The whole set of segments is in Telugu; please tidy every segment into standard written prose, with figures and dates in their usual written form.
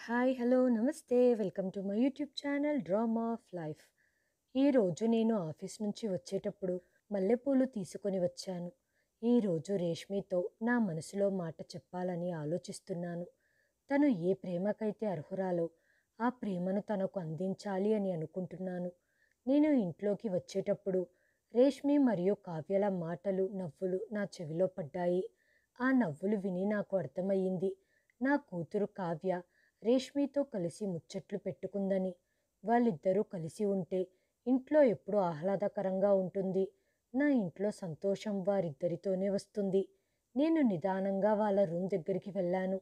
హాయ్ హలో నమస్తే welcome to my YouTube channel drama of life. ఈరోజు నేను ఆఫీస్ నుంచి వచ్చేటప్పుడు మల్లెపూలు తీసుకొని వచ్చాను. ఈరోజు రేష్మితో నా మనసులో మాట చెప్పాలని ఆలోచిస్తున్నాను. తను ఏ ప్రేమకైతే అర్హురాలో ఆ ప్రేమను తనకు అందించాలి అని అనుకుంటున్నాను. నేను ఇంట్లోకి వచ్చేటప్పుడు రేష్మి మరియు కావ్యల మాటలు నవ్వులు నా చెవిలో పడ్డాయి. ఆ నవ్వులు విని నాకు అర్థమయ్యింది నా కూతురు కావ్య రేష్మితో కలిసి ముచ్చట్లు పెట్టుకుందని. వాళ్ళిద్దరూ కలిసి ఉంటే ఇంట్లో ఎప్పుడూ ఆహ్లాదకరంగా ఉంటుంది. నా ఇంట్లో సంతోషం వారిద్దరితోనే వస్తుంది. నేను నిదానంగా వాళ్ళ రూమ్ దగ్గరికి వెళ్ళాను.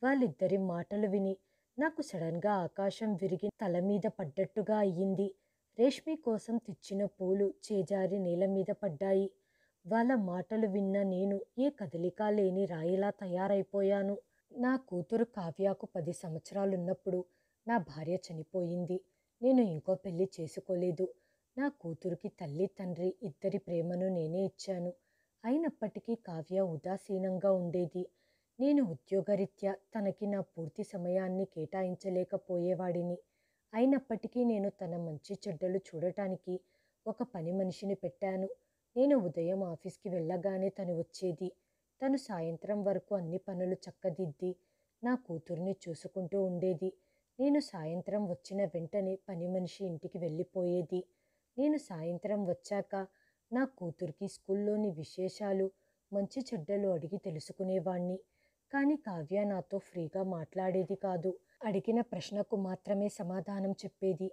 వాళ్ళిద్దరి మాటలు విని నాకు సడన్గా ఆకాశం విరిగి తల మీద పడ్డట్టుగా అయ్యింది. రేష్మి కోసం తెచ్చిన పూలు చేజారి నేల మీద పడ్డాయి. వాళ్ళ మాటలు విన్న నేను ఏ కదలిక లేని రాయిలా తయారైపోయాను. నా కూతురు కావ్యకు 10 సంవత్సరాలున్నప్పుడు నా భార్య చనిపోయింది. నేను ఇంకో పెళ్లి చేసుకోలేదు. నా కూతురికి తల్లి తండ్రి ఇద్దరి ప్రేమను నేనే ఇచ్చాను. అయినప్పటికీ కావ్య ఉదాసీనంగా ఉండేది. నేను ఉద్యోగరీత్యా తనకి నా పూర్తి సమయాన్ని కేటాయించలేకపోయేవాడిని. అయినప్పటికీ నేను తన మంచి చెడ్డలు చూడటానికి ఒక పని మనిషిని పెట్టాను. నేను ఉదయం ఆఫీస్కి వెళ్ళగానే తను వచ్చేది. తను సాయంత్రం వరకు అన్ని పనులు చక్కదిద్ది నా కూతుర్ని చూసుకుంటూ ఉండేది. నేను సాయంత్రం వచ్చిన వెంటనే పని మనిషి ఇంటికి వెళ్ళిపోయేది. నేను సాయంత్రం వచ్చాక నా కూతురికి స్కూల్లోని విశేషాలు మంచి చెడ్డలు అడిగి తెలుసుకునేవాణ్ణి. కానీ కావ్య నాతో ఫ్రీగా మాట్లాడేది కాదు. అడిగిన ప్రశ్నకు మాత్రమే సమాధానం చెప్పేది.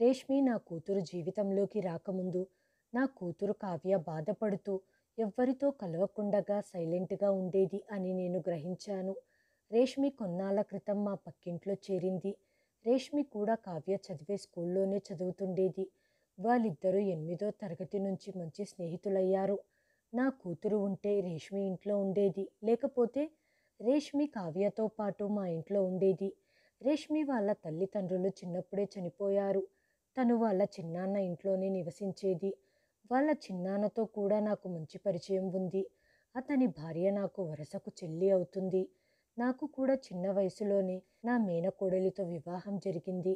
రేష్మి నా కూతురు జీవితంలోకి రాకముందు నా కూతురు కావ్య బాధపడుతూ ఎవ్వరితో కలవకుండగా సైలెంట్గా ఉండేది అని నేను గ్రహించాను. రేష్మి కొన్నాళ్ళ క్రితం మా పక్కింట్లో చేరింది. రేష్మి కూడా కావ్య చదివే స్కూల్లోనే చదువుతుండేది. వాళ్ళిద్దరూ 8వ తరగతి నుంచి మంచి స్నేహితులయ్యారు. నా కూతురు ఉంటే రేష్మి ఇంట్లో ఉండేది, లేకపోతే రేష్మి కావ్యతో పాటు మా ఇంట్లో ఉండేది. రేష్మి వాళ్ళ తల్లిదండ్రులు చిన్నప్పుడే చనిపోయారు. తను వాళ్ళ చిన్నాన్న ఇంట్లోనే నివసించేది. వాళ్ళ చిన్నాన్నతో కూడా నాకు మంచి పరిచయం ఉంది. అతని భార్య నాకు వరసకు చెల్లి అవుతుంది. నాకు కూడా చిన్న వయసులోనే నా మేనకోడలితో వివాహం జరిగింది.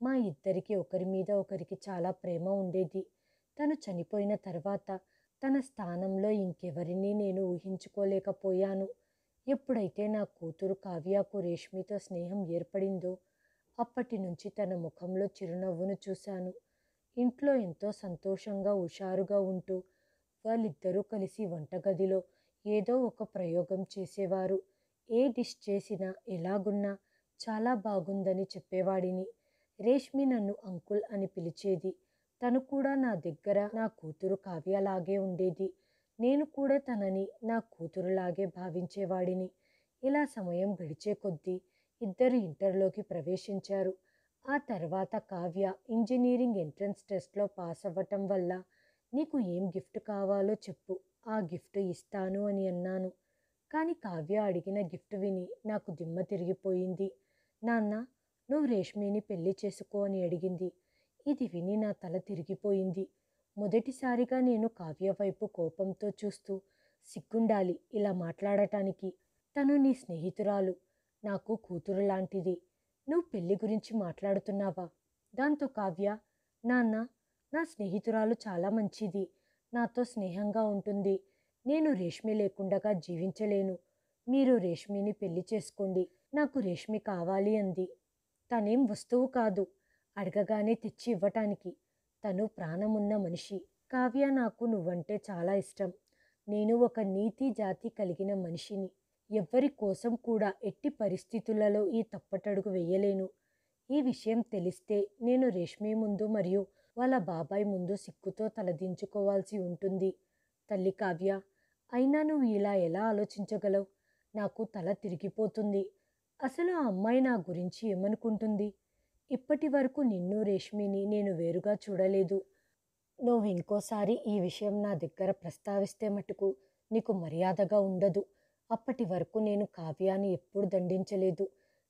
మా ఇద్దరికి ఒకరి మీద ఒకరికి చాలా ప్రేమ ఉండేది. తను చనిపోయిన తర్వాత తన స్థానంలో ఇంకెవరినీ నేను ఊహించుకోలేకపోయాను. ఎప్పుడైతే నా కూతురు కావ్యకు రేష్మితో స్నేహం ఏర్పడిందో అప్పటి నుంచి తన ముఖంలో చిరునవ్వును చూశాను. ఇంట్లో ఎంతో సంతోషంగా హుషారుగా ఉంటూ వాళ్ళిద్దరూ కలిసి వంటగదిలో ఏదో ఒక ప్రయోగం చేసేవారు. ఏ డిష్ చేసినా ఎలాగున్నా చాలా బాగుందని చెప్పేవాడిని. రేష్మి నన్ను అంకుల్ అని పిలిచేది. తను కూడా నా దగ్గర నా కూతురు కావ్యలాగే ఉండేది. నేను కూడా తనని నా కూతురులాగే భావించేవాడిని. ఇలా సమయం గడిచే కొద్దీ ఇద్దరు ఇంటర్లోకి ప్రవేశించారు. ఆ తర్వాత కావ్య ఇంజనీరింగ్ ఎంట్రన్స్ టెస్ట్లో పాస్ అవ్వటం వల్ల నీకు ఏం గిఫ్ట్ కావాలో చెప్పు, ఆ గిఫ్ట్ ఇస్తాను అని అన్నాను. కానీ కావ్య అడిగిన గిఫ్ట్ విని నాకు దిమ్మ తిరిగిపోయింది. నాన్న, నువ్వు రేష్మిని పెళ్లి చేసుకో అని అడిగింది. ఇది విని నా తల తిరిగిపోయింది. మొదటిసారిగా నేను కావ్య వైపు కోపంతో చూస్తూ, సిగ్గుండాలి ఇలా మాట్లాడటానికి. తను నీ స్నేహితురాలు, నాకు కూతురు లాంటిది. నువ్వు పెళ్లి గురించి మాట్లాడుతున్నావా? దాంతో కావ్య, నాన్న, నా స్నేహితురాలు చాలా మంచిది, నాతో స్నేహంగా ఉంటుంది. నేను రేష్మి లేకుండగా జీవించలేను. మీరు రేష్మిని పెళ్లి చేసుకోండి, నాకు రేష్మి కావాలి అంది. తనేం వస్తువు కాదు, అడగగానే తెచ్చి ఇవ్వటానికి. తను ప్రాణమున్న మనిషి. కావ్య, నాకు నువ్వంటే చాలా ఇష్టం. నేను ఒక నీతి జాతి కలిగిన మనిషిని. ఎవ్వరి కోసం కూడా ఎట్టి పరిస్థితులలో ఈ తప్పటడుగు వెయ్యలేను. ఈ విషయం తెలిస్తే నేను రేష్మి ముందు మరియు వాళ్ళ బాబాయ్ ముందు సిగ్గుతో తలదించుకోవాల్సి ఉంటుంది. తల్లి కావ్య, అయినా నువ్వు ఇలా ఎలా ఆలోచించగలవు? నాకు తల తిరిగిపోతుంది. అసలు ఆ అమ్మాయి నా గురించి ఏమనుకుంటుంది? ఇప్పటి వరకు నిన్ను రేష్మిని నేను వేరుగా చూడలేదు. నువ్వు ఇంకోసారి ఈ విషయం నా దగ్గర ప్రస్తావిస్తే మటుకు నీకు మర్యాదగా ఉండదు. అప్పటి వరకు నేను కావ్యాన్ని ఎప్పుడు దండించలేదు.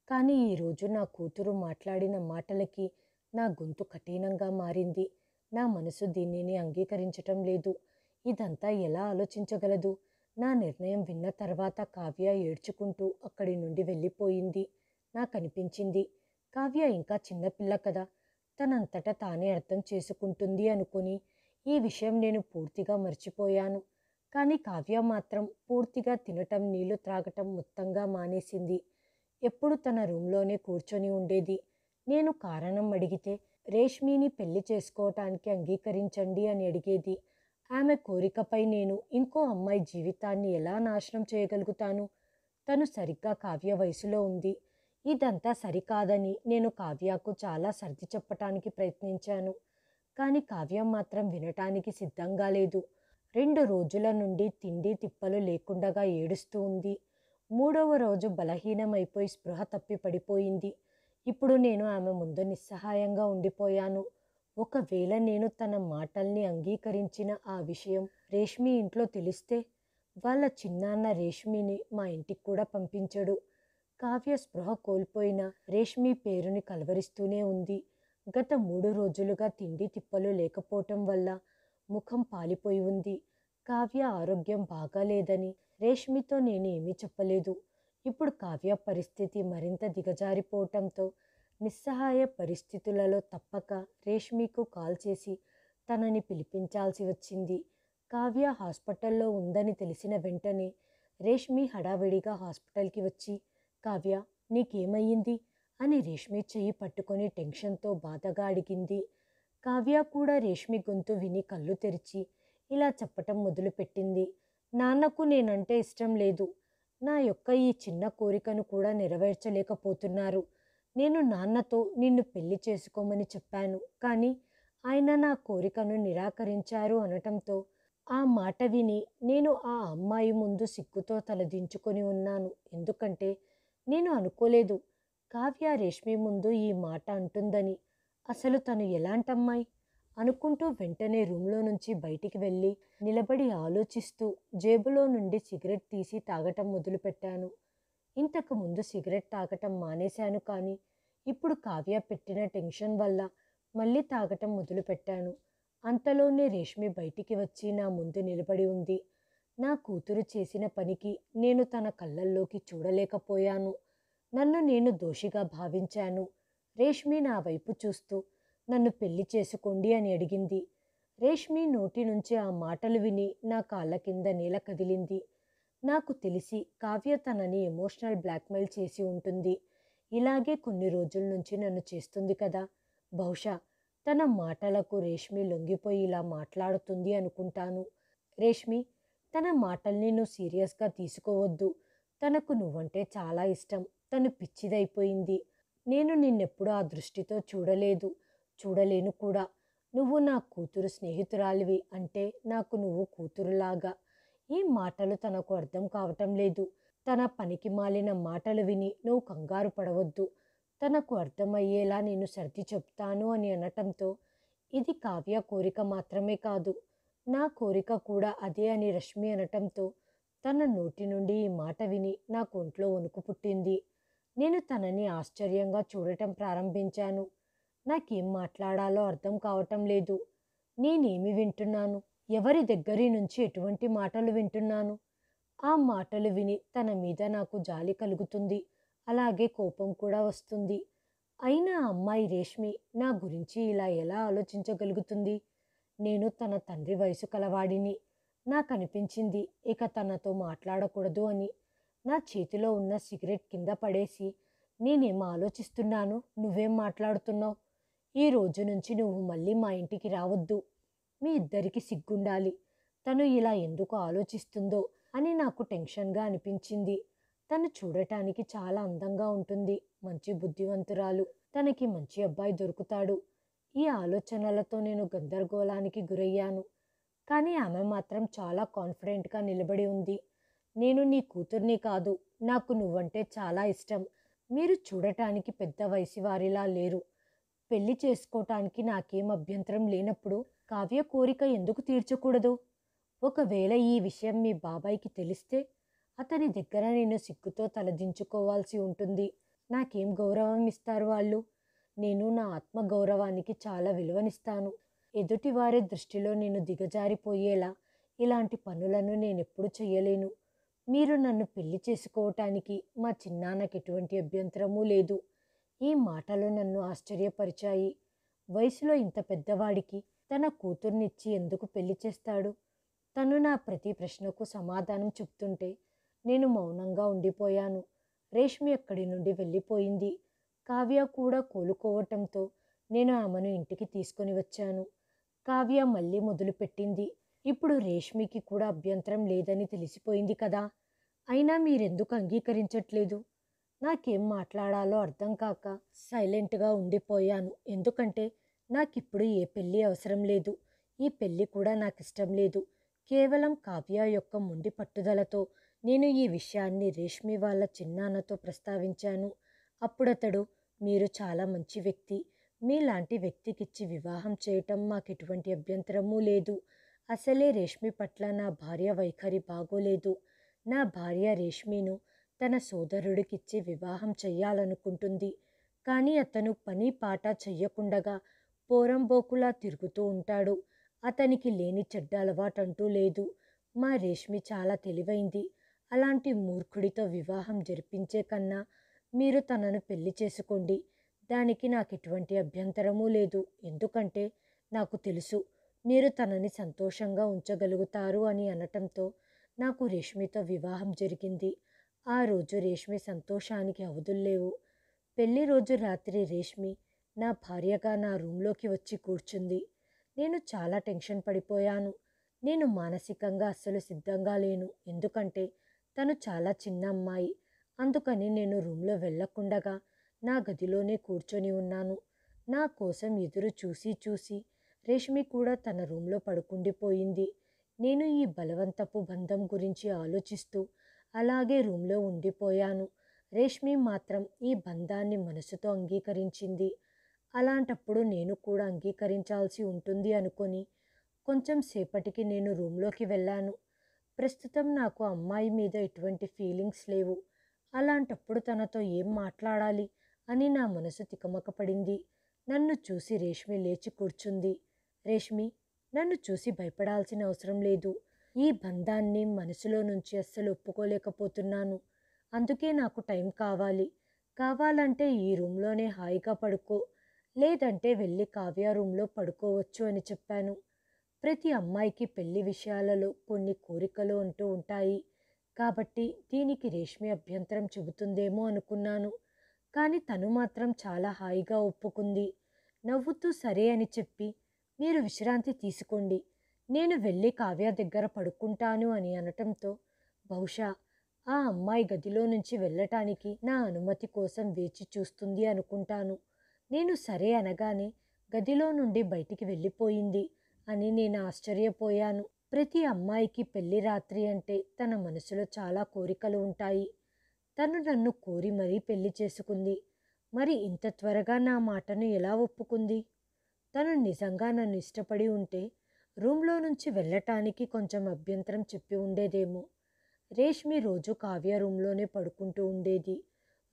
కానీ ఈరోజు నా కూతురు మాట్లాడిన మాటలకి నా గొంతు కఠినంగా మారింది. నా మనసు దీనిని అంగీకరించటం లేదు. ఇదంతా ఎలా ఆలోచించగలదు? నా నిర్ణయం విన్న తర్వాత కావ్య ఏడ్చుకుంటూ అక్కడి నుండి వెళ్ళిపోయింది. నాకనిపించింది. కావ్య ఇంకా చిన్నపిల్ల కదా, తనంతట తానే అర్థం చేసుకుంటుంది అనుకుని ఈ విషయం నేను పూర్తిగా మర్చిపోయాను. కానీ కావ్య మాత్రం పూర్తిగా తినటం, నీళ్లు త్రాగటం మొత్తంగా మానేసింది. ఎప్పుడు తన రూంలోనే కూర్చొని ఉండేది. నేను కారణం అడిగితే రేష్మిని పెళ్లి చేసుకోవటానికి అంగీకరించండి అని అడిగేది. ఆమె కోరికపై నేను ఇంకో అమ్మాయి జీవితాన్ని ఎలా నాశనం చేయగలుగుతాను? తను సరిగ్గా కావ్య వయసులో ఉంది. ఇదంతా సరికాదని నేను కావ్యకు చాలా సర్ది చెప్పటానికి ప్రయత్నించాను. కానీ కావ్య మాత్రం వినటానికి సిద్ధంగా లేదు. 2 రోజుల నుండి తిండి తిప్పలు లేకుండగా ఏడుస్తూ ఉంది. 3వ రోజు బలహీనమైపోయి స్పృహ తప్పి పడిపోయింది. ఇప్పుడు నేను ఆమె ముందు నిస్సహాయంగా ఉండిపోయాను. ఒకవేళ నేను తన మాటల్ని అంగీకరించిన ఆ విషయం రేష్మి ఇంట్లో తెలిస్తే వాళ్ళ చిన్నాన్న రేష్మిని మా ఇంటికి కూడా పంపించడు. కావ్య స్పృహ కోల్పోయిన రేష్మి పేరుని కలవరిస్తూనే ఉంది. గత 3 రోజులుగా తిండి తిప్పలు లేకపోవటం వల్ల ముఖం పాలిపోయి ఉంది. కావ్య ఆరోగ్యం బాగాలేదని రేష్మితో నేను ఏమీ చెప్పలేదు. ఇప్పుడు కావ్య పరిస్థితి మరింత దిగజారిపోవటంతో నిస్సహాయ పరిస్థితులలో తప్పక రేష్మికు కాల్ చేసి తనని పిలిపించాల్సి వచ్చింది. కావ్య హాస్పిటల్లో ఉందని తెలిసిన వెంటనే రేష్మి హడావిడిగా హాస్పిటల్కి వచ్చి, కావ్య, నీకేమయ్యింది అని రేష్మి చెయ్యి పట్టుకొని టెన్షన్తో బాధగా అడిగింది. కావ్య కూడా రేష్మి గొంతు విని కళ్ళు తెరిచి ఇలా చెప్పటం మొదలుపెట్టింది. నాన్నకు నేనంటే ఇష్టం లేదు. నా యొక్క ఈ చిన్న కోరికను కూడా నెరవేర్చలేకపోతున్నారు. నేను నాన్నతో నిన్ను పెళ్లి చేసుకోమని చెప్పాను, కానీ ఆయన నా కోరికను నిరాకరించారు అనటంతో ఆ మాట విని నేను ఆ అమ్మాయి ముందు సిగ్గుతో తలదించుకొని ఉన్నాను. ఎందుకంటే నేను అనుకోలేదు కావ్య రేష్మి ముందు ఈ మాట అంటుందని. అసలు తను ఎలాంటమ్మాయి అనుకుంటూ వెంటనే రూంలో నుంచి బయటికి వెళ్ళి నిలబడి ఆలోచిస్తూ జేబులో నుండి సిగరెట్ తీసి తాగటం మొదలుపెట్టాను. ఇంతకు ముందు సిగరెట్ తాగటం మానేశాను, కానీ ఇప్పుడు కావ్య పెట్టిన టెన్షన్ వల్ల మళ్ళీ తాగటం మొదలుపెట్టాను. అంతలోనే రేష్మి బయటికి వచ్చి నా ముందు నిలబడి ఉంది. నా కూతురు చేసిన పనికి నేను తన కళ్ళల్లోకి చూడలేకపోయాను. నన్ను నేను దోషిగా భావించాను. రేష్మి నా వైపు చూస్తూ నన్ను పెళ్లి చేసుకోండి అని అడిగింది. రేష్మి నోటి నుంచి ఆ మాటలు విని నా కాళ్ళ కింద నేల కదిలింది. నాకు తెలిసి కావ్య తనని ఎమోషనల్ బ్లాక్మెయిల్ చేసి ఉంటుంది. ఇలాగే కొన్ని రోజుల నుంచి నన్ను చేస్తుంది కదా. బహుశా తన మాటలకు రేష్మి లొంగిపోయి ఇలా మాట్లాడుతుంది అనుకుంటాను. రేష్మి, తన మాటల్ని నువ్వు సీరియస్గా తీసుకోవద్దు. తనకు నువ్వంటే చాలా ఇష్టం. తను పిచ్చిదైపోయింది. నేను నిన్నెప్పుడు ఆ దృష్టితో చూడలేదు, చూడలేను కూడా. నువ్వు నా కూతురు స్నేహితురాలివి, అంటే నాకు నువ్వు కూతురులాగా. ఈ మాటలు తనకు అర్థం కావటం లేదు. తన పనికి మాలిన మాటలు విని నువ్వు కంగారు పడవద్దు. తనకు అర్థమయ్యేలా నేను సర్ది చెప్తాను అని అనటంతో ఇది కావ్య కోరిక మాత్రమే కాదు, నా కోరిక కూడా అదే అని రష్మి అనటంతో తన నోటి నుండి ఈ మాట విని నాకు ఒంట్లో వణుకు పుట్టింది. నేను తనని ఆశ్చర్యంగా చూడటం ప్రారంభించాను. నాకేం మాట్లాడాలో అర్థం కావటం లేదు. నేనేమి వింటున్నాను? ఎవరి దగ్గరి నుంచి ఎటువంటి మాటలు వింటున్నాను? ఆ మాటలు విని తన మీద నాకు జాలి కలుగుతుంది, అలాగే కోపం కూడా వస్తుంది. అయినా అమ్మాయి రేష్మి నా గురించి ఇలా ఎలా ఆలోచించగలుగుతుంది? నేను తన తండ్రి వయసు కలవాడిని. నాకనిపించింది ఇక తనతో మాట్లాడకూడదు అని. నా చేతిలో ఉన్న సిగరెట్ కింద పడేసి, నేనేం ఆలోచిస్తున్నాను, నువ్వేం మాట్లాడుతున్నావు? ఈ రోజు నుంచి నువ్వు మళ్ళీ మా ఇంటికి రావద్దు. మీ ఇద్దరికి సిగ్గుండాలి. తను ఇలా ఎందుకు ఆలోచిస్తుందో అని నాకు టెన్షన్గా అనిపించింది. తను చూడటానికి చాలా అందంగా ఉంటుంది, మంచి బుద్ధివంతురాలు. తనకి మంచి అబ్బాయి దొరుకుతాడు. ఈ ఆలోచనలతో నేను గందరగోళానికి గురయ్యాను. కానీ ఆమె మాత్రం చాలా కాన్ఫిడెంట్గా నిలబడి ఉంది. నేను నీ కూతుర్ని కాదు, నాకు నువ్వంటే చాలా ఇష్టం. మీరు చూడటానికి పెద్ద వయసు వారిలా లేరు. పెళ్లి చేసుకోవటానికి నాకేం అభ్యంతరం లేనప్పుడు కావ్య కోరిక ఎందుకు తీర్చకూడదు? ఒకవేళ ఈ విషయం మీ బాబాయ్కి తెలిస్తే అతని దగ్గర నేను సిగ్గుతో తలదించుకోవాల్సి ఉంటుంది. నాకేం గౌరవం ఇస్తారు వాళ్ళు? నేను నా ఆత్మగౌరవానికి చాలా విలువనిస్తాను. ఎదుటివారి దృష్టిలో నేను దిగజారిపోయేలా ఇలాంటి పనులను నేనెప్పుడు చెయ్యలేను. మీరు నన్ను పెళ్లి చేసుకోవటానికి మా చిన్నాన్నకి ఎటువంటి అభ్యంతరమూ లేదు. ఈ మాటలు నన్ను ఆశ్చర్యపరిచాయి. వయసులో ఇంత పెద్దవాడికి తన కూతుర్నిచ్చి ఎందుకు పెళ్లి చేస్తాడు? తను నా ప్రతి ప్రశ్నకు సమాధానం చెప్తుంటే నేను మౌనంగా ఉండిపోయాను. రేష్మి అక్కడి నుండి వెళ్ళిపోయింది. కావ్య కూడా కోలుకోవటంతో నేను ఆమెను ఇంటికి తీసుకొని వచ్చాను. కావ్య మళ్ళీ మొదలుపెట్టింది. ఇప్పుడు రేష్మికి కూడా అభ్యంతరం లేదని తెలిసిపోయింది కదా. అయినా మీరెందుకు అంగీకరించట్లేదు? నాకేం మాట్లాడాలో అర్థం కాక సైలెంట్గా ఉండిపోయాను. ఎందుకంటే నాకిప్పుడు ఏ పెళ్ళి అవసరం లేదు. ఈ పెళ్ళి కూడా నాకు ఇష్టం లేదు. కేవలం కావ్య యొక్క మొండి పట్టుదలతో నేను ఈ విషయాన్ని రేష్మి వాళ్ళ చిన్నాన్నతో ప్రస్తావించాను. అప్పుడతడు, మీరు చాలా మంచి వ్యక్తి, మీలాంటి వ్యక్తికిచ్చి వివాహం చేయటం మాకెటువంటి అభ్యంతరమూ లేదు. అసలే రేష్మి పట్ల నా భార్య వైఖరి బాగోలేదు. నా భార్య రేష్మిను తన సోదరుడికిచ్చి వివాహం చెయ్యాలనుకుంటుంది. కానీ అతను పని పాట చెయ్యకుండగా పోరంబోకులా తిరుగుతూ ఉంటాడు. అతనికి లేని చెడ్డ అలవాటంటూ లేదు. మా రేష్మి చాలా తెలివైంది. అలాంటి మూర్ఖుడితో వివాహం జరిపించే కన్నా మీరు తనను పెళ్లి చేసుకోండి. దానికి నాకు ఎటువంటి అభ్యంతరమూ లేదు. ఎందుకంటే నాకు తెలుసు మీరు తనని సంతోషంగా ఉంచగలుగుతారు అని అనటంతో నాకు రేష్మితో వివాహం జరిగింది. ఆ రోజు రేష్మి సంతోషానికి అవధుల్లేవు. పెళ్లి రోజు రాత్రి రేష్మి నా భార్యగా నా రూంలోకి వచ్చి కూర్చుంది. నేను చాలా టెన్షన్ పడిపోయాను. నేను మానసికంగా అస్సలు సిద్ధంగా లేను. ఎందుకంటే తను చాలా చిన్న అమ్మాయి. అందుకని నేను రూంలో వెళ్ళకుండగా నా గదిలోనే కూర్చొని ఉన్నాను. నా కోసం ఎదురు చూసి చూసి రేష్మి కూడా తన రూంలో పడుకుండిపోయింది. నేను ఈ బలవంతపు బంధం గురించి ఆలోచిస్తూ అలాగే రూంలో ఉండిపోయాను. రేష్మి మాత్రం ఈ బంధాన్ని మనసుతో అంగీకరించింది. అలాంటప్పుడు నేను కూడా అంగీకరించాల్సి ఉంటుంది అనుకొని కొంచెం సేపటికి నేను రూంలోకి వెళ్ళాను. ప్రస్తుతం నాకు అమ్మాయి మీద ఎటువంటి ఫీలింగ్స్ లేవు. అలాంటప్పుడు తనతో ఏం మాట్లాడాలి అని నా మనసు తికమకపడింది. నన్ను చూసి రేష్మి లేచి కూర్చుంది. రేష్మి, నన్ను చూసి భయపడాల్సిన అవసరం లేదు. ఈ బంధాన్ని మనసులో నుంచి అస్సలు ఒప్పుకోలేకపోతున్నాను. అందుకే నాకు టైం కావాలి. కావాలంటే ఈ రూంలోనే హాయిగా పడుకో, లేదంటే వెళ్ళి కావ్య రూంలో పడుకోవచ్చు అని చెప్పాను. ప్రతి అమ్మాయికి పెళ్లి విషయాలలో కొన్ని కోరికలు అంటూ ఉంటాయి. కాబట్టి దీనికి రేష్మి అభ్యంతరం చెబుతుందేమో అనుకున్నాను. కానీ తను మాత్రం చాలా హాయిగా ఒప్పుకుంది. నవ్వుతూ సరే అని చెప్పి, మీరు విశ్రాంతి తీసుకోండి, నేను వెళ్ళి కావ్య దగ్గర పడుకుంటాను అని అనటంతో బహుశా ఆ అమ్మాయి గదిలో నుంచి వెళ్ళటానికి నా అనుమతి కోసం వేచి చూస్తుంది అనుకుంటాను. నేను సరే అనగానే గదిలో నుండి బయటికి వెళ్ళిపోయింది అని నేను ఆశ్చర్యపోయాను. ప్రతి అమ్మాయికి పెళ్లి రాత్రి అంటే తన మనసులో చాలా కోరికలు ఉంటాయి. తను నన్ను కోరి మరీ పెళ్లి చేసుకుంది. మరి ఇంత త్వరగా నా మాటను ఎలా ఒప్పుకుంది? తను నిజంగా నన్ను ఇష్టపడి ఉంటే రూమ్లో నుంచి వెళ్ళటానికి కొంచెం అభ్యంతరం చెప్పి ఉండేదేమో. రేష్మి రోజు కావ్య రూమ్లోనే పడుకుంటూ ఉండేది.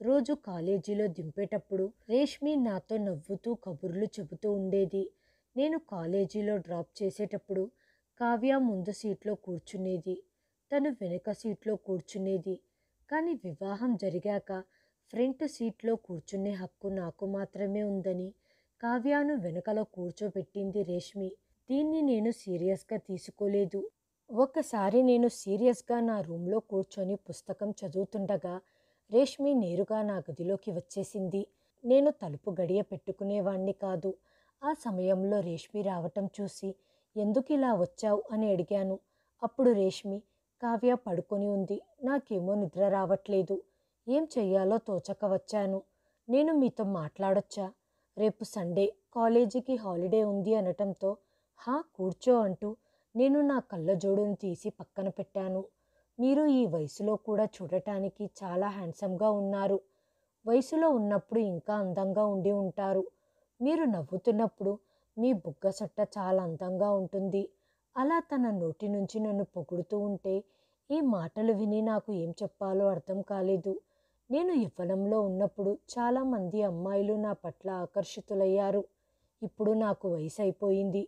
రోజు కాలేజీలో దింపేటప్పుడు రేష్మి నాతో నవ్వుతూ కబుర్లు చెబుతూ ఉండేది. నేను కాలేజీలో డ్రాప్ చేసేటప్పుడు కావ్య ముందు సీట్లో కూర్చునేది, తను వెనుక సీట్లో కూర్చునేది. కానీ వివాహం జరిగాక ఫ్రంట్ సీట్లో కూర్చునే హక్కు నాకు మాత్రమే ఉందని కావ్యను వెనుకలో కూర్చోబెట్టింది రేష్మి. దీన్ని నేను సీరియస్గా తీసుకోలేదు. ఒకసారి నేను సీరియస్గా నా రూమ్లో కూర్చొని పుస్తకం చదువుతుండగా రేష్మి నేరుగా నా గదిలోకి వచ్చేసింది. నేను తలుపు గడియ పెట్టుకునేవాణ్ణి కాదు. ఆ సమయంలో రేష్మి రావటం చూసి, ఎందుకు ఇలా వచ్చావు అని అడిగాను. అప్పుడు రేష్మి, కావ్య పడుకొని ఉంది, నాకేమో నిద్ర రావట్లేదు, ఏం చెయ్యాలో తోచక వచ్చాను, నేను మీతో మాట్లాడొచ్చా? రేపు సండే, కాలేజీకి హాలిడే ఉంది అనటంతో హా కూర్చో అంటూ నేను నా కళ్ళజోడును తీసి పక్కన పెట్టాను. మీరు ఈ వయసులో కూడా చూడటానికి చాలా హ్యాండ్సమ్గా ఉన్నారు. వయసులో ఉన్నప్పుడు ఇంకా అందంగా ఉండి ఉంటారు. మీరు నవ్వుతున్నప్పుడు మీ బుగ్గ సట్ట చాలా అందంగా ఉంటుంది. అలా తన నోటి నుంచి నన్ను పొగుడుతూ ఉంటే ఈ మాటలు విని నాకు ఏం చెప్పాలో అర్థం కాలేదు. నేను యవ్వనంలో ఉన్నప్పుడు చాలామంది అమ్మాయిలు నా పట్ల ఆకర్షితులయ్యారు. ఇప్పుడు నాకు వయసు అయిపోయింది,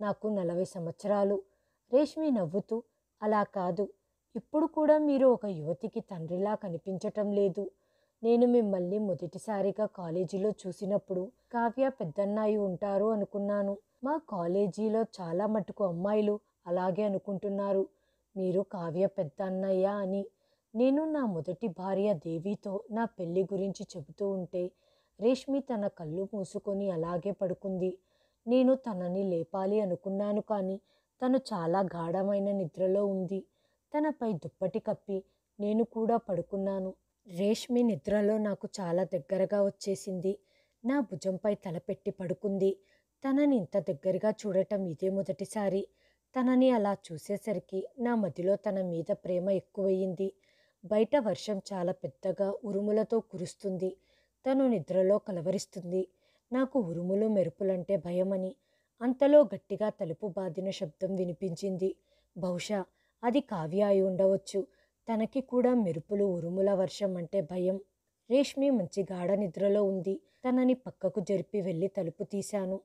నాకు 40 సంవత్సరాలు. రేష్మి నవ్వుతూ, అలా కాదు, ఇప్పుడు కూడా మీరు ఒక యువతికి తండ్రిలా కనిపించటం లేదు. నేను మిమ్మల్ని మొదటిసారిగా కాలేజీలో చూసినప్పుడు కావ్య పెద్దన్నాయి ఉంటారు అనుకున్నాను. మా కాలేజీలో చాలా మటుకు అమ్మాయిలు అలాగే అనుకుంటున్నారు, మీరు కావ్య పెద్ద అన్నయ్య అని. నేను నా మొదటి భార్య దేవితో నా పెళ్లి గురించి చెబుతూ ఉంటే రేష్మి తన కళ్ళు మూసుకొని అలాగే పడుకుంది. నేను తనని లేపాలి అనుకున్నాను, కానీ తను చాలా గాఢమైన నిద్రలో ఉంది. తనపై దుప్పటి కప్పి నేను కూడా పడుకున్నాను. రేష్మి నిద్రలో నాకు చాలా దగ్గరగా వచ్చేసింది. నా భుజంపై తలపెట్టి పడుకుంది. తనని ఇంత దగ్గరగా చూడటం ఇదే మొదటిసారి. తనని అలా చూసేసరికి నా మదిలో తన మీద ప్రేమ ఎక్కువయింది. బయట వర్షం చాలా పెద్దగా ఉరుములతో కురుస్తుంది. తను నిద్రలో కలవరిస్తుంది. నాకు ఉరుములు మెరుపులంటే భయమని. అంతలో గట్టిగా తలుపు బాదిన శబ్దం వినిపించింది. బహుశా అది కావ్య అయి ఉండవచ్చు. తనకి కూడా మెరుపులు ఉరుముల వర్షం అంటే భయం. రేష్మి మంచి గాఢ నిద్రలో ఉంది. తనని పక్కకు జరిపి వెళ్ళి తలుపు తీశాను.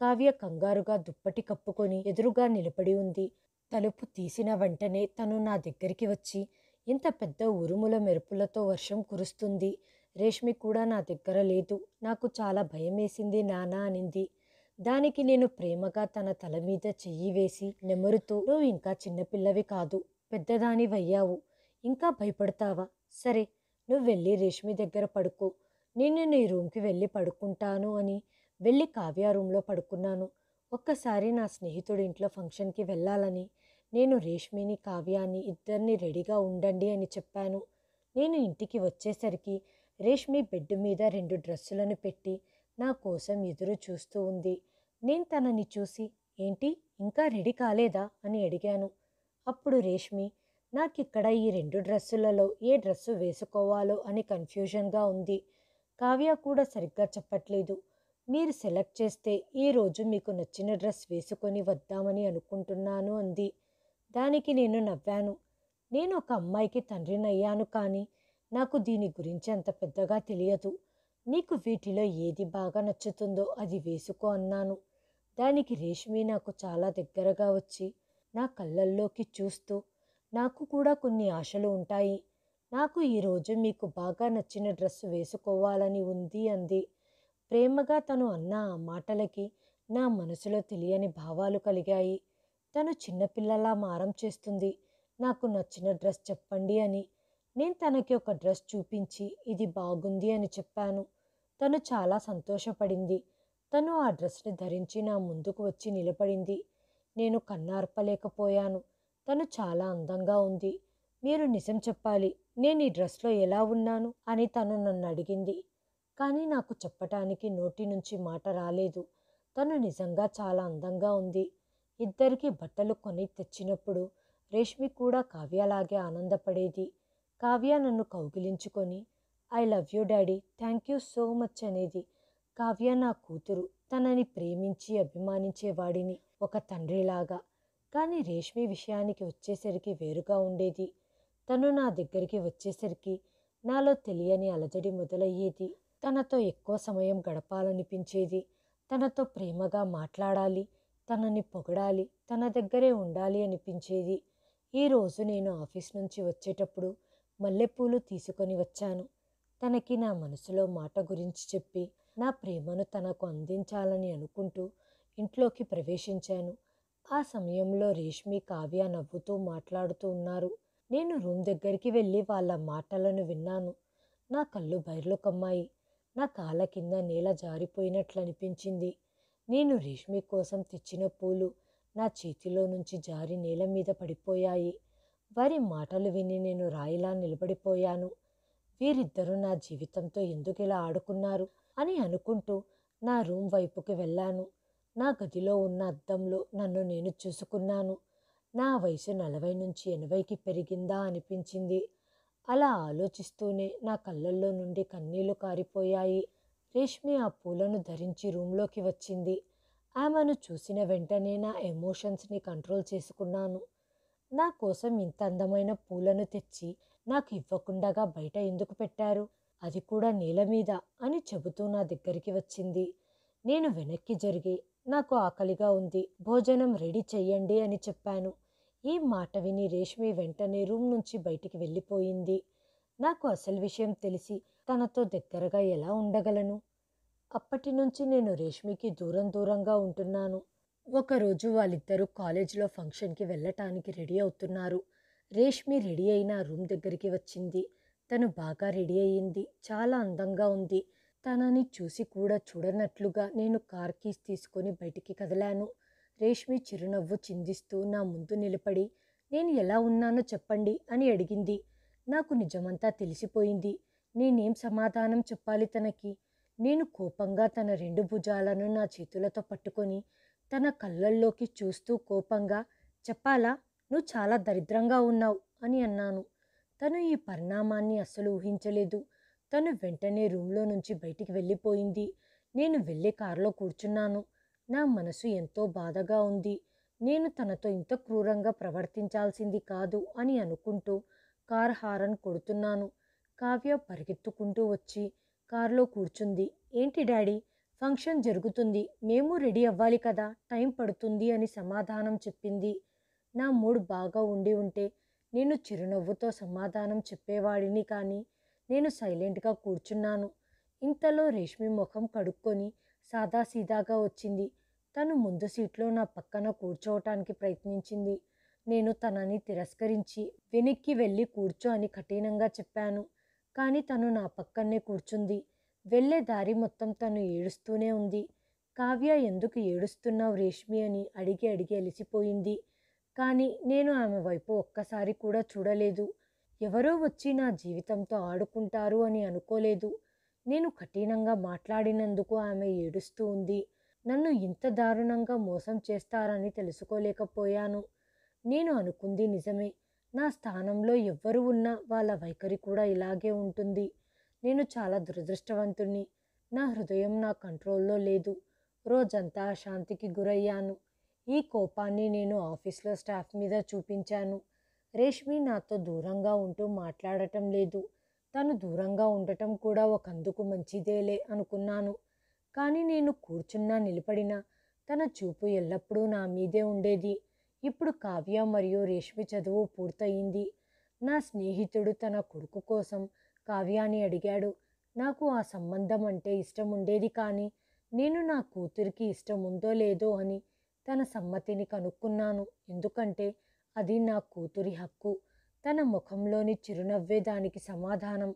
కావ్య కంగారుగా దుప్పటి కప్పుకొని ఎదురుగా నిలబడి ఉంది. తలుపు తీసిన వెంటనే తను నా దగ్గరికి వచ్చి, ఇంత పెద్ద ఉరుముల మెరుపులతో వర్షం కురుస్తుంది, రేష్మి కూడా నా దగ్గర లేదు, నాకు చాలా భయమేసింది నానా అనింది. దానికి నేను ప్రేమగా తన తల మీద చెయ్యి వేసి నెమరుతూ, నువ్వు ఇంకా చిన్నపిల్లవి కాదు, పెద్దదానివయ్యావు, ఇంకా భయపడతావా? సరే, నువ్వు వెళ్ళి రేష్మి దగ్గర పడుకో, నేను నీ రూమ్కి వెళ్ళి పడుకుంటాను అని వెళ్ళి కావ్య రూమ్లో పడుకున్నాను. ఒక్కసారి నా స్నేహితుడి ఇంట్లో ఫంక్షన్కి వెళ్ళాలని నేను రేష్మిని కావ్యాన్ని ఇద్దరిని రెడీగా ఉండండి అని చెప్పాను. నేను ఇంటికి వచ్చేసరికి రేష్మి బెడ్ మీద 2 డ్రెస్సులను పెట్టి నా కోసం ఎదురు చూస్తూ ఉంది. నేను తనని చూసి, ఏంటి ఇంకా రెడీ కాలేదా అని అడిగాను. అప్పుడు రేష్మి, నాకిక్కడ ఈ 2 డ్రెస్సులలో ఏ డ్రెస్సు వేసుకోవాలో అని కన్ఫ్యూజన్గా ఉంది. కావ్య కూడా సరిగ్గా చెప్పట్లేదు. మీరు సెలెక్ట్ చేస్తే ఈరోజు మీకు నచ్చిన డ్రెస్ వేసుకొని వద్దామని అనుకుంటున్నాను అంది. దానికి నేను నవ్వాను. నేను ఒక అమ్మాయికి తండ్రినయ్యాను, కానీ నాకు దీని గురించి అంత పెద్దగా తెలియదు. నీకు వీటిలో ఏది బాగా నచ్చుతుందో అది వేసుకో అన్నాను. దానికి రేష్మి నాకు చాలా దగ్గరగా వచ్చి నా కళ్ళల్లోకి చూస్తూ, నాకు కూడా కొన్ని ఆశలు ఉంటాయి, నాకు ఈరోజు మీకు బాగా నచ్చిన డ్రెస్సు వేసుకోవాలని ఉంది అంది. ప్రేమగా తను అన్న ఆ మాటలకి నా మనసులో తెలియని భావాలు కలిగాయి. తను చిన్నపిల్లలా మారం చేస్తుంది, నాకు నచ్చిన డ్రెస్ చెప్పండి అని. నేను తనకి ఒక డ్రెస్ చూపించి ఇది బాగుంది అని చెప్పాను. తను చాలా సంతోషపడింది. తను ఆ డ్రెస్ని ధరించి నా ముందుకు వచ్చి నిలబడింది. నేను కన్నార్పలేకపోయాను. తను చాలా అందంగా ఉంది. మీరు నిజం చెప్పాలి, నేను ఈ డ్రెస్లో ఎలా ఉన్నాను అని తను నన్ను అడిగింది. కానీ నాకు చెప్పటానికి నోటి నుంచి మాట రాలేదు. తను నిజంగా చాలా అందంగా ఉంది. ఇద్దరికి బట్టలు కొని తెచ్చినప్పుడు రేష్మి కూడా కావ్యలాగే ఆనందపడేది. కావ్య నన్ను కౌగిలించుకొని, I love you daddy, thank you so much అనేది. కావ్య నా కూతురు, తనని ప్రేమించి అభిమానించేవాడిని ఒక తండ్రిలాగా. కానీ రేష్మి విషయానికి వచ్చేసరికి వేరుగా ఉండేది. తను నా దగ్గరికి వచ్చేసరికి నాలో తెలియని అలజడి మొదలయ్యేది. తనతో ఎక్కువ సమయం గడపాలనిపించేది. తనతో ప్రేమగా మాట్లాడాలి, తనని పొగడాలి, తన దగ్గరే ఉండాలి అనిపించేది. ఈరోజు నేను ఆఫీస్ నుంచి వచ్చేటప్పుడు మల్లెపూలు తీసుకొని వచ్చాను. తనకి నా మనసులో మాట గురించి చెప్పి నా ప్రేమను తనకు అందించాలని అనుకుంటూ ఇంట్లోకి ప్రవేశించాను. ఆ సమయంలో రేష్మి, కావ్య నవ్వుతూ మాట్లాడుతూ ఉన్నారు. నేను రూమ్ దగ్గరికి వెళ్ళి వాళ్ళ మాటలను విన్నాను. నా కళ్ళు బైర్లు కమ్మాయి. నా కాళ్ళ కింద నేల జారిపోయినట్లు అనిపించింది. నేను రేష్మి కోసం తెచ్చిన పూలు నా చేతిలో నుంచి జారి నేల మీద పడిపోయాయి. వారి మాటలు విని నేను రాయిలా నిలబడిపోయాను. వీరిద్దరూ నా జీవితంతో ఎందుకిలా ఆడుకున్నారు అని అనుకుంటూ నా రూమ్ వైపుకి వెళ్ళాను. నా గదిలో ఉన్న అద్దంలో నన్ను నేను చూసుకున్నాను. నా వయసు 40 నుంచి 80కి పెరిగిందా అనిపించింది. అలా ఆలోచిస్తూనే నా కళ్ళల్లో నుండి కన్నీళ్లు కారిపోయాయి. రేష్మి ఆ పూలను ధరించి రూమ్లోకి వచ్చింది. ఆమెను చూసిన వెంటనే నా ఎమోషన్స్ని కంట్రోల్ చేసుకున్నాను. నా కోసం ఇంత అందమైన పూలను తెచ్చి నాకు ఇవ్వకుండగా బయట ఎందుకు పెట్టారు, అది కూడా నేల మీద అని చెబుతూ నా దగ్గరికి వచ్చింది. నేను వెనక్కి జరిగి, నాకు ఆకలిగా ఉంది, భోజనం రెడీ చెయ్యండి అని చెప్పాను. ఈ మాట విని రేష్మి వెంటనే రూమ్ నుంచి బయటికి వెళ్ళిపోయింది. నాకు అసలు విషయం తెలిసి తనతో దగ్గరగా ఎలా ఉండగలను? అప్పటి నుంచి నేను రేష్మికి దూరం దూరంగా ఉంటున్నాను. ఒకరోజు వాళ్ళిద్దరూ కాలేజీలో ఫంక్షన్కి వెళ్ళటానికి రెడీ అవుతున్నారు. రేష్మి రెడీ అయిన రూమ్ దగ్గరికి వచ్చింది. తను బాగా రెడీ అయ్యింది. చాలా అందంగా ఉంది. తనని చూసి కూడా చూడనట్లుగా నేను కార్ కీస్ తీసుకొని బయటికి కదిలాను. రేష్మి చిరునవ్వు చిందిస్తూ నా ముందు నిలబడి, నేను ఎలా ఉన్నానో చెప్పండి అని అడిగింది. నాకు నిజమంతా తెలిసిపోయింది. నేనేం సమాధానం చెప్పాలి తనకి? నేను కోపంగా తన 2 భుజాలను నా చేతులతో పట్టుకొని తన కళ్ళల్లోకి చూస్తూ కోపంగా, చెప్పాలా? నువ్వు చాలా దరిద్రంగా ఉన్నావు అని అన్నాను. తను ఈ పరిణామాన్ని అస్సలు ఊహించలేదు. తను వెంటనే రూమ్లో నుంచి బయటికి వెళ్ళిపోయింది. నేను వెళ్ళి కారులో కూర్చున్నాను. నా మనసు ఎంతో బాధగా ఉంది. నేను తనతో ఇంత క్రూరంగా ప్రవర్తించాల్సింది కాదు అని అనుకుంటూ కార్ హారన్ కొడుతున్నాను. కావ్య పరిగెత్తుకుంటూ వచ్చి కారులో కూర్చుంది. ఏంటి డాడీ, ఫంక్షన్ జరుగుతుంది, మేము రెడీ అవ్వాలి కదా, టైం పడుతుంది అని సమాధానం చెప్పింది. నా మూడ్ బాగా ఉండి ఉంటే నేను చిరునవ్వుతో సమాధానం చెప్పేవాడిని, కానీ నేను సైలెంట్గా కూర్చున్నాను. ఇంతలో రేష్మి ముఖం కడుక్కొని సాదాసీదాగా వచ్చింది. తను ముందు సీట్లో నా పక్కన కూర్చోవటానికి ప్రయత్నించింది. నేను తనని తిరస్కరించి వెనక్కి వెళ్ళి కూర్చో అని కఠినంగా చెప్పాను. కానీ తను నా పక్కనే కూర్చుంది. వెళ్ళే దారి మొత్తం తను ఏడుస్తూనే ఉంది. కావ్య, ఎందుకు ఏడుస్తున్నావు రేష్మి అని అడిగి అడిగి అలిసిపోయింది. కానీ నేను ఆమె వైపు ఒక్కసారి కూడా చూడలేదు. ఎవరో వచ్చి నా జీవితంతో ఆడుకుంటారు అని అనుకోలేదు. నేను కఠినంగా మాట్లాడినందుకు ఆమె ఏడుస్తూ ఉంది. నన్ను ఇంత దారుణంగా మోసం చేస్తారని తెలుసుకోలేకపోయాను. నేను అనుకుంది నిజమే. నా స్థానంలో ఎవ్వరు ఉన్నా వాళ్ళ వైఖరి కూడా ఇలాగే ఉంటుంది. నేను చాలా దురదృష్టవంతుణ్ణి. నా హృదయం నా కంట్రోల్లో లేదు. రోజంతా అశాంతికి గురయ్యాను. ఈ కోపాన్ని నేను ఆఫీస్లో స్టాఫ్ మీద చూపించాను. రేష్మి నాతో దూరంగా ఉంటూ మాట్లాడటం లేదు. తను దూరంగా ఉండటం కూడా ఒకందుకు మంచిదేలే అనుకున్నాను. కానీ నేను కూర్చున్నా నిలబడినా తన చూపు ఎల్లప్పుడూ నా మీదే ఉండేది. ఇప్పుడు కావ్య మరియు రేష్మి చదువు పూర్తయింది. నా స్నేహితుడు తన కొడుకు కోసం కావ్యాని అడిగాడు. నాకు ఆ సంబంధం అంటే ఇష్టం ఉండేది, కానీ నేను నా కూతురికి ఇష్టం ఉందో లేదో అని తన సమ్మతిని కనుక్కున్నాను. ఎందుకంటే అది నా కూతురి హక్కు. తన ముఖంలోని చిరునవ్వే దానికి సమాధానం.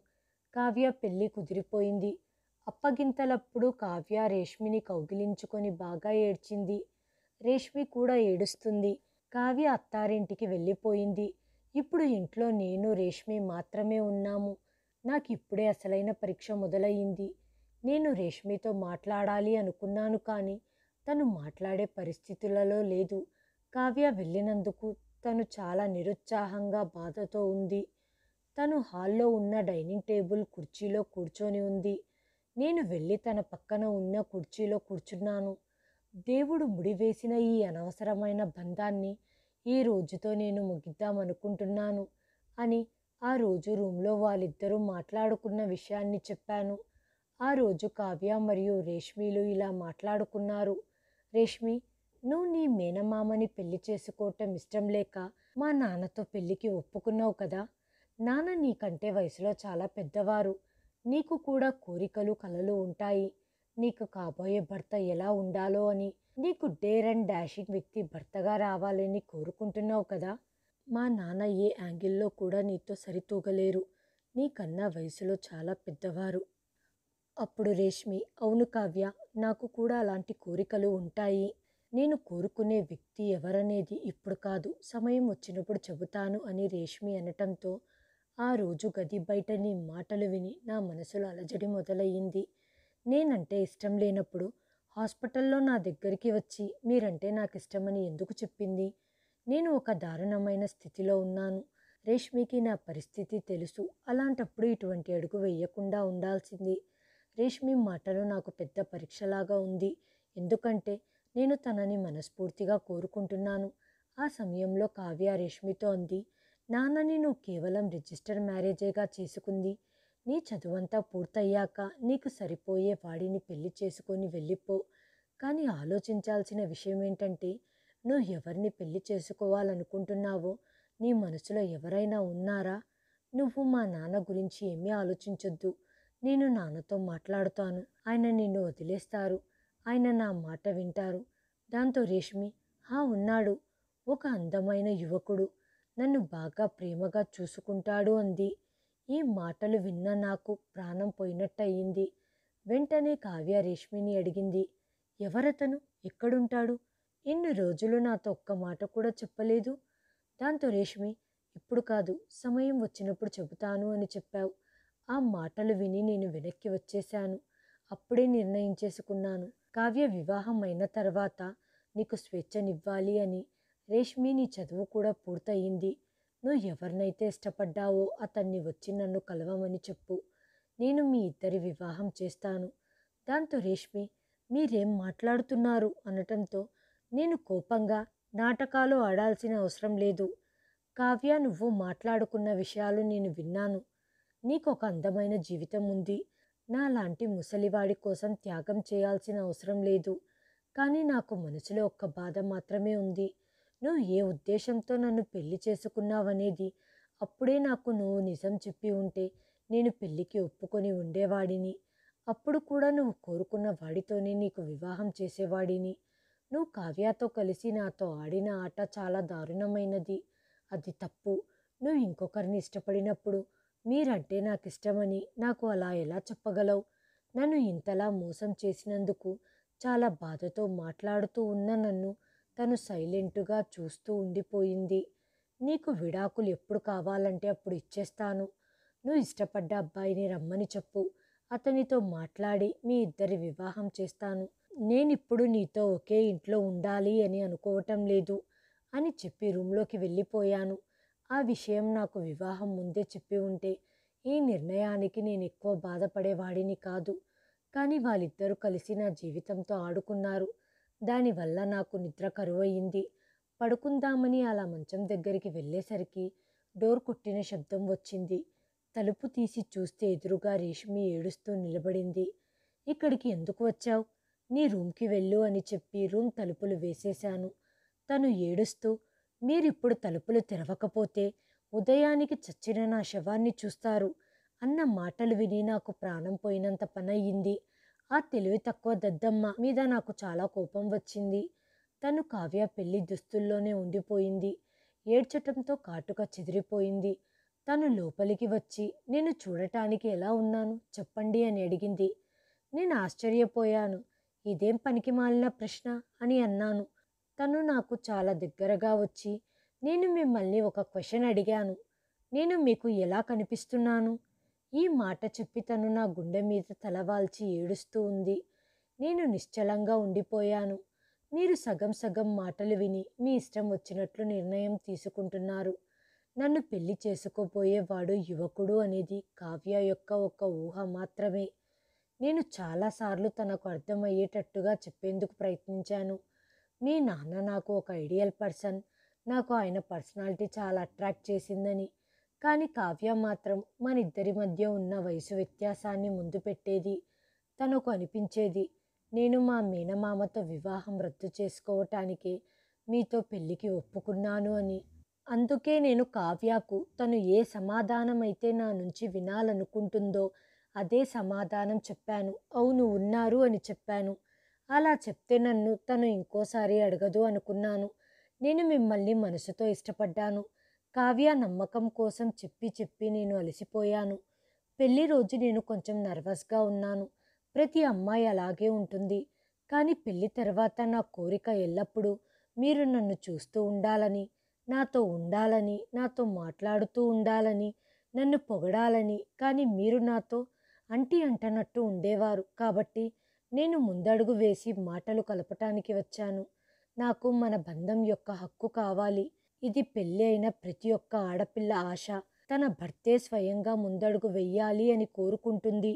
కావ్య పెళ్ళి కుదిరిపోయింది. అప్పగింతలప్పుడు కావ్య రేష్మిని కౌగిలించుకొని బాగా ఏడ్చింది. రేష్మి కూడా ఏడుస్తుంది. కావ్య అత్తారింటికి వెళ్ళిపోయింది. ఇప్పుడు ఇంట్లో నేను రేష్మి మాత్రమే ఉన్నాము. నాకు ఇప్పుడే అసలైన పరీక్ష మొదలయ్యింది. నేను రేష్మితో మాట్లాడాలి అనుకున్నాను, కానీ తను మాట్లాడే పరిస్థితులలో లేదు. కావ్య వెళ్ళినందుకు తను చాలా నిరుత్సాహంగా బాధతో ఉంది. తను హాల్లో ఉన్న డైనింగ్ టేబుల్ కుర్చీలో కూర్చొని ఉంది. నేను వెళ్ళి తన పక్కన ఉన్న కుర్చీలో కూర్చున్నాను. దేవుడు ముడివేసిన ఈ అనవసరమైన బంధాన్ని ఈ రోజుతో నేను ముగిద్దామనుకుంటున్నాను అని ఆ రోజు రూమ్లో వాళ్ళిద్దరూ మాట్లాడుకున్న విషయాన్ని చెప్పాను. ఆ రోజు కావ్య మరియు రేష్మిలు ఇలా మాట్లాడుకున్నారు. రేష్మి, నువ్వు నీ మేనమామని పెళ్లి చేసుకోవటం ఇష్టం లేక మా నాన్నతో పెళ్లికి ఒప్పుకున్నావు కదా. నాన్న నీకంటే వయసులో చాలా పెద్దవారు. నీకు కూడా కోరికలు, కలలు ఉంటాయి. నీకు కాబోయే భర్త ఎలా ఉండాలో అని, నీకు డేర్ అండ్ డాషింగ్ వ్యక్తి భర్తగా రావాలని కోరుకుంటున్నావు కదా. మా నాన్న ఏ యాంగిల్లో కూడా నీతో సరితూగలేరు. నీకన్నా వయసులో చాలా పెద్దవారు. అప్పుడు రేష్మి, అవును కావ్య, నాకు కూడా అలాంటి కోరికలు ఉంటాయి. నేను కోరుకునే వ్యక్తి ఎవరనేది ఇప్పుడు కాదు, సమయం వచ్చినప్పుడు చెబుతాను అని రేష్మి అనటంతో ఆ రోజు గది బయట నీ మాటలు విని నా మనసులో అలజడి మొదలయ్యింది. నేనంటే ఇష్టం లేనప్పుడు హాస్పిటల్లో నా దగ్గరికి వచ్చి మీరంటే నాకు ఇష్టమని ఎందుకు చెప్పింది? నేను ఒక దారుణమైన స్థితిలో ఉన్నాను. రేష్మికి నా పరిస్థితి తెలుసు. అలాంటప్పుడు ఇటువంటి అడుగు వేయకుండా ఉండాల్సింది. రేష్మి మాటలు నాకు పెద్ద పరీక్షలాగా ఉంది. ఎందుకంటే నేను తనని మనస్ఫూర్తిగా కోరుకుంటున్నాను. ఆ సమయంలో కావ్య రేష్మితో అంది, నాన్నని నువ్వు కేవలం రిజిస్టర్ మ్యారేజేగా చేసుకుంది. నీ చదువంతా పూర్తయ్యాక నీకు సరిపోయే వాడిని పెళ్లి చేసుకొని వెళ్ళిపో. కానీ ఆలోచించాల్సిన విషయం ఏంటంటే నువ్వు ఎవరిని పెళ్లి చేసుకోవాలనుకుంటున్నావో నీ మనసులో ఎవరైనా ఉన్నారా? నువ్వు మా నాన్న గురించి ఏమీ ఆలోచించొద్దు. నేను నాన్నతో మాట్లాడుతాను. ఆయన నిన్ను వదిలేస్తారు. ఆయన నా మాట వింటారు. దాంతో రేష్మి, హా ఉన్నాడు. ఒక అందమైన యువకుడు. నన్ను బాగా ప్రేమగా చూసుకుంటాడు అంది. ఈ మాటలు విన్న నాకు ప్రాణం పోయినట్టయింది. వెంటనే కావ్య రేష్మిని అడిగింది, ఎవరతను? ఎక్కడుంటాడు? ఇన్ని రోజులు నాతో ఒక్క మాట కూడా చెప్పలేదు. దాంతో రేష్మి, ఇప్పుడు కాదు, సమయం వచ్చినప్పుడు చెబుతాను అని చెప్పావు. ఆ మాటలు విని నేను వెనక్కి వచ్చేశాను. అప్పుడే నిర్ణయించేసుకున్నాను, కావ్య వివాహం అయిన తర్వాత నీకు స్వేచ్ఛనివ్వాలి అని. రేష్మి, నీ చదువు కూడా పూర్తయింది. నువ్వు ఎవరినైతే ఇష్టపడ్డావో అతన్ని వచ్చి నన్ను కలవమని చెప్పు. నేను మీ ఇద్దరి వివాహం చేస్తాను. దాంతో రేష్మి, మీరేం మాట్లాడుతున్నారు అనటంతో నేను కోపంగా, నాటకాలు ఆడాల్సిన అవసరం లేదు. కావ్య, నువ్వు మాట్లాడుకున్న విషయాలు నేను విన్నాను. నీకు ఒక అందమైన జీవితం ఉంది. నాలాంటి ముసలివాడి కోసం త్యాగం చేయాల్సిన అవసరం లేదు. కానీ నాకు మనసులో ఒక్క బాధ మాత్రమే ఉంది. నువ్వు ఏ ఉద్దేశంతో నన్ను పెళ్లి చేసుకున్నావనేది అప్పుడే నాకు నువ్వు నిజం చెప్పి ఉంటే నేను పెళ్లికి ఒప్పుకొని ఉండేవాడిని. అప్పుడు కూడా నువ్వు కోరుకున్న వాడితోనే నీకు వివాహం చేసేవాడిని. నువ్వు కావ్యతో కలిసి నాతో ఆడిన ఆట చాలా దారుణమైనది. అది తప్పు. నువ్వు ఇంకొకరిని ఇష్టపడినప్పుడు మీరంటే నాకు ఇష్టమని నాకు అలా ఎలా చెప్పగలవు? నన్ను ఇంతలా మోసం చేసినందుకు చాలా బాధతో మాట్లాడుతూ ఉన్న నన్ను తను సైలెంటుగా చూస్తూ ఉండిపోయింది. నీకు విడాకులు ఎప్పుడు కావాలంటే అప్పుడు ఇచ్చేస్తాను. నువ్వు ఇష్టపడ్డ అబ్బాయిని రమ్మని చెప్పు. అతనితో మాట్లాడి మీ ఇద్దరి వివాహం చేస్తాను. నేనిప్పుడు నీతో ఒకే ఇంట్లో ఉండాలి అని అనుకోవటం లేదు అని చెప్పి రూమ్లోకి వెళ్ళిపోయాను. ఆ విషయం నాకు వివాహం ముందే చెప్పి ఉంటే ఈ నిర్ణయానికి నేను ఎక్కువ బాధపడేవాడిని కాదు. కానీ వాళ్ళిద్దరూ కలిసి నా జీవితంతో ఆడుకున్నారు. దానివల్ల నాకు నిద్ర కరువయింది. పడుకుందామని అలా మంచం దగ్గరికి వెళ్ళేసరికి డోర్ కొట్టిన శబ్దం వచ్చింది. తలుపు తీసి చూస్తే ఎదురుగా రేష్మి ఏడుస్తూ నిలబడింది. ఇక్కడికి ఎందుకు వచ్చావు? నీ రూమ్కి వెళ్ళు అని చెప్పి రూమ్ తలుపులు వేసేశాను. తను ఏడుస్తూ, మీరిప్పుడు తలుపులు తెరవకపోతే ఉదయానికి చచ్చిన నా శవాన్ని చూస్తారు అన్న మాటలు విని నాకు ప్రాణం పోయినంత పనయ్యింది. ఆ తెలివి తక్కువ దద్దమ్మ మీద నాకు చాలా కోపం వచ్చింది. తను కావ్య పెళ్లి దుస్తుల్లోనే ఉండిపోయింది. ఏడ్చటంతో కాటుక చెదిరిపోయింది. తను లోపలికి వచ్చి, నేను చూడటానికి ఎలా ఉన్నాను చెప్పండి అని అడిగింది. నేను ఆశ్చర్యపోయాను. ఇదేం పనికిమాలిన ప్రశ్న అని అన్నాను. తను నాకు చాలా దగ్గరగా వచ్చి, నేను మిమ్మల్ని ఒక క్వశ్చన్ అడిగాను. నేను మీకు ఎలా కనిపిస్తున్నాను? ఈ మాట చెప్పి తను నా గుండె మీద తలవాల్చి ఏడుస్తూ ఉంది. నేను నిశ్చలంగా ఉండిపోయాను. మీరు సగం సగం మాటలు విని మీ ఇష్టం వచ్చినట్లు నిర్ణయం తీసుకుంటున్నారు. నన్ను పెళ్లి చేసుకోబోయేవాడు యువకుడు అనేది కావ్య యొక్క ఒక ఊహ మాత్రమే. నేను చాలాసార్లు తనకు అర్థమయ్యేటట్టుగా చెప్పేందుకు ప్రయత్నించాను. మీ నాన్న నాకు ఒక ఐడియల్ పర్సన్, నాకు ఆయన పర్సనాలిటీ చాలా అట్రాక్ట్ చేసిందని. కానీ కావ్య మాత్రం మన ఇద్దరి మధ్య ఉన్న వయసు వ్యత్యాసాన్ని ముందు పెట్టేది. తనకు అనిపించేది, నేను మా మేనమామతో వివాహం రద్దు చేసుకోవటానికే మీతో పెళ్ళికి ఒప్పుకున్నాను అని. అందుకే నేను కావ్యకు తను ఏ సమాధానం అయితే నా నుంచి వినాలనుకుంటుందో అదే సమాధానం చెప్పాను. అవును, ఉన్నారు అని చెప్పాను. అలా చెప్తే నన్ను తను ఇంకోసారి అడగదు అనుకున్నాను. నేను మిమ్మల్ని మనసుతో ఇష్టపడ్డాను. కావ్య నమ్మకం కోసం చెప్పి చెప్పి నేను అలసిపోయాను. పెళ్లి రోజు నేను కొంచెం నర్వస్గా ఉన్నాను. ప్రతి అమ్మాయి అలాగే ఉంటుంది. కానీ పెళ్లి తర్వాత నా కోరిక ఎల్లప్పుడూ మీరు నన్ను చూస్తూ ఉండాలని, నాతో ఉండాలని, నాతో మాట్లాడుతూ ఉండాలని, నన్ను పొగడాలని. కానీ మీరు నాతో అంటి అంటనట్టు ఉండేవారు. కాబట్టి నేను ముందడుగు వేసి మాటలు కలపటానికి వచ్చాను. నాకు మన బంధం యొక్క హక్కు కావాలి. ఇది పెళ్ళి అయిన ప్రతి ఒక్క ఆడపిల్ల ఆశ. తన భర్తే స్వయంగా ముందడుగు వెయ్యాలి అని కోరుకుంటుంది.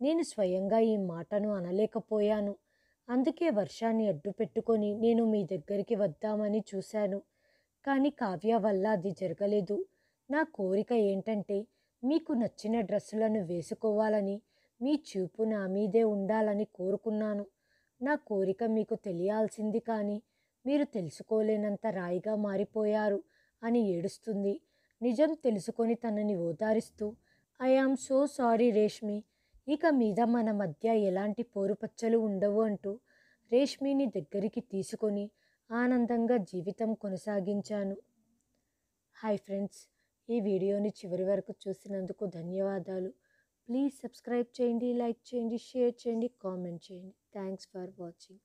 నేను స్వయంగా ఈ మాటను అనలేకపోయాను. అందుకే వర్షాన్ని అడ్డు పెట్టుకొని నేను మీ దగ్గరికి వద్దామని చూశాను. కానీ కావ్య వల్ల అది జరగలేదు. నా కోరిక ఏంటంటే మీకు నచ్చిన డ్రెస్సులను వేసుకోవాలని, మీ చూపు నా మీదే ఉండాలని కోరుకున్నాను. నా కోరిక మీకు తెలియాల్సింది. కానీ మీరు తెలుసుకోలేనంత రాయిగా మారిపోయారు అని ఏడుస్తుంది. నిజం తెలుసుకొని తనని ఓదారిస్తూ, I am so sorry Reshmi, ఇక మీద మన మధ్య ఎలాంటి పోరుపచ్చలు ఉండవు అంటూ రేష్మిని దగ్గరికి తీసుకొని ఆనందంగా జీవితం కొనసాగించాను. హాయ్ ఫ్రెండ్స్, ఈ వీడియోని చివరి వరకు చూసినందుకు ధన్యవాదాలు. ప్లీజ్ సబ్స్క్రైబ్ చేయండి, లైక్ చేయండి, షేర్ చేయండి, కామెంట్ చేయండి. Thanks for watching.